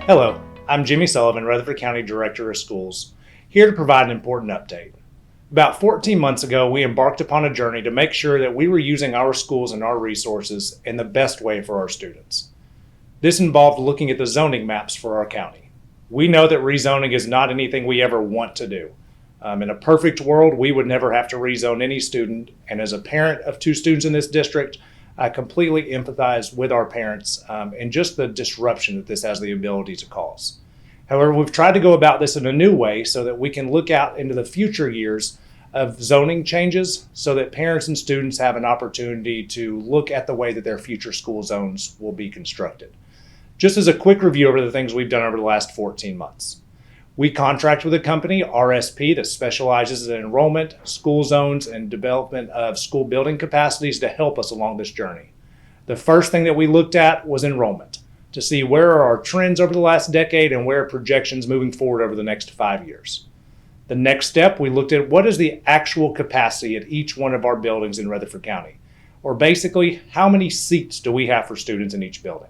Hello, I'm Jimmy Sullivan, Rutherford County Director of Schools, here to provide an important update. About 14 months ago, we embarked upon a journey to make sure that we were using our schools and our resources in the best way for our students. This involved looking at the zoning maps for our county. We know that rezoning is not anything we ever want to do. In a perfect world, we would never have to rezone any student, and as a parent of 2 students in this district, I completely empathize with our parents and just the disruption that this has the ability to cause. However, we've tried to go about this in a new way so that we can look out into the future years of zoning changes so that parents and students have an opportunity to look at the way that their future school zones will be constructed. Just as a quick review over the things we've done over the last 14 months. We contract with a company, RSP, that specializes in enrollment, school zones, and development of school building capacities to help us along this journey. The first thing that we looked at was enrollment, to see where are our trends over the last decade and where are projections moving forward over the next 5 years. The next step, we looked at what is the actual capacity at each one of our buildings in Rutherford County, or basically how many seats do we have for students in each building.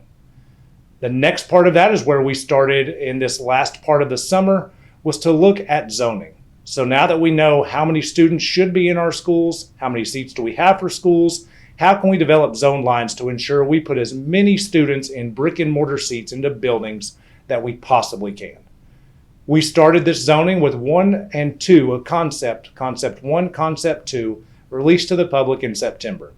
The next part of that is where we started in this last part of the summer, was to look at zoning. So now that we know how many students should be in our schools, how many seats do we have for schools, how can we develop zone lines to ensure we put as many students in brick and mortar seats into buildings that we possibly can. We started this zoning with 1 and 2, a concept 1, concept 2, released to the public in September.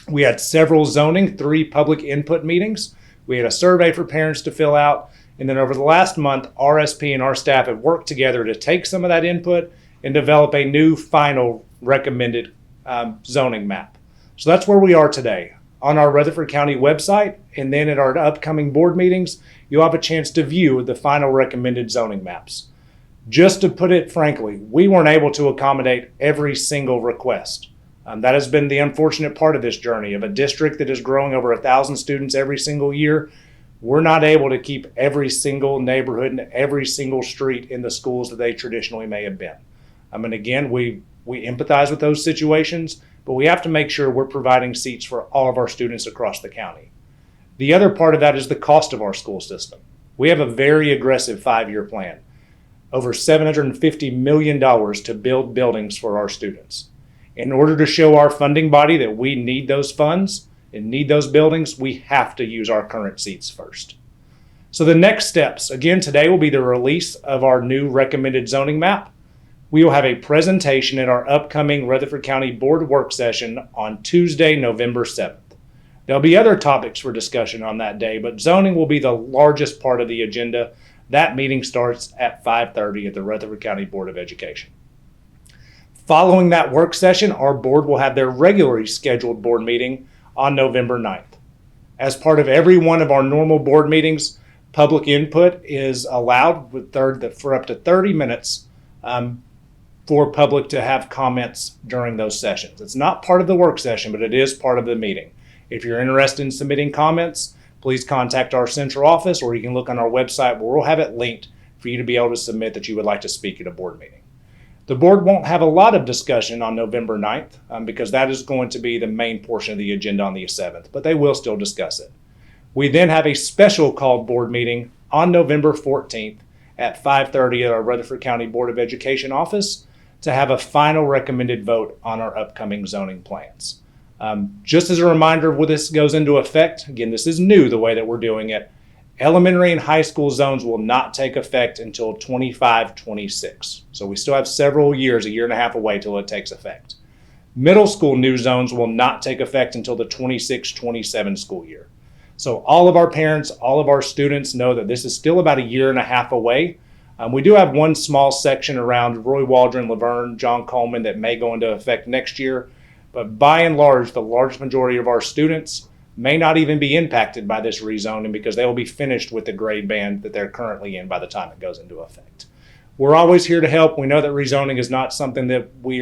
We had several zoning, 3 public input meetings. We had a survey for parents to fill out, and then over the last month, RSP and our staff have worked together to take some of that input and develop a new final recommended zoning map. So that's where we are today. On our Rutherford County website, and then at our upcoming board meetings, you'll have a chance to view the final recommended zoning maps. Just to put it frankly, we weren't able to accommodate every single request. That has been the unfortunate part of this journey of a district that is growing over 1,000 students every single year. We're not able to keep every single neighborhood and every single street in the schools that they traditionally may have been. And again, we empathize with those situations, but we have to make sure we're providing seats for all of our students across the county. The other part of that is the cost of our school system. We have a very aggressive 5-year plan, over $750 million to build buildings for our students. In order to show our funding body that we need those funds and need those buildings, we have to use our current seats first. So the next steps, again, today will be the release of our new recommended zoning map. We will have a presentation at our upcoming Rutherford County Board work session on Tuesday, November 7th. There'll be other topics for discussion on that day, but zoning will be the largest part of the agenda. That meeting starts at 5:30 at the Rutherford County Board of Education. Following that work session, our board will have their regularly scheduled board meeting on November 9th. As part of every one of our normal board meetings, public input is allowed for up to 30 minutes for public to have comments during those sessions. It's not part of the work session, but it is part of the meeting. If you're interested in submitting comments, please contact our central office, or you can look on our website where we'll have it linked for you to be able to submit that you would like to speak at a board meeting. The board won't have a lot of discussion on November 9th because that is going to be the main portion of the agenda on the 7th, but they will still discuss it. We then have a special called board meeting on November 14th at 5:30 at our Rutherford County Board of Education office to have a final recommended vote on our upcoming zoning plans. Just as a reminder of when this goes into effect, again, this is new the way that we're doing it. Elementary and high school zones will not take effect until 25-26. So we still have several years, a year and a half away till it takes effect. Middle school new zones will not take effect until the 26-27 school year. So all of our parents, all of our students know that this is still about a year and a half away. We do have one small section around Roy Waldron, Laverne, John Coleman that may go into effect next year. But by and large, the large majority of our students may not even be impacted by this rezoning because they will be finished with the grade band that they're currently in by the time it goes into effect. We're always here to help. We know that rezoning is not something that we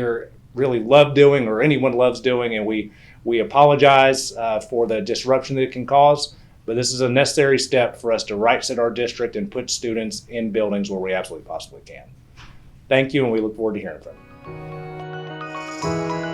really love doing or anyone loves doing, and we apologize for the disruption that it can cause, but this is a necessary step for us to right-set our district and put students in buildings where we absolutely possibly can. Thank you, and we look forward to hearing from you.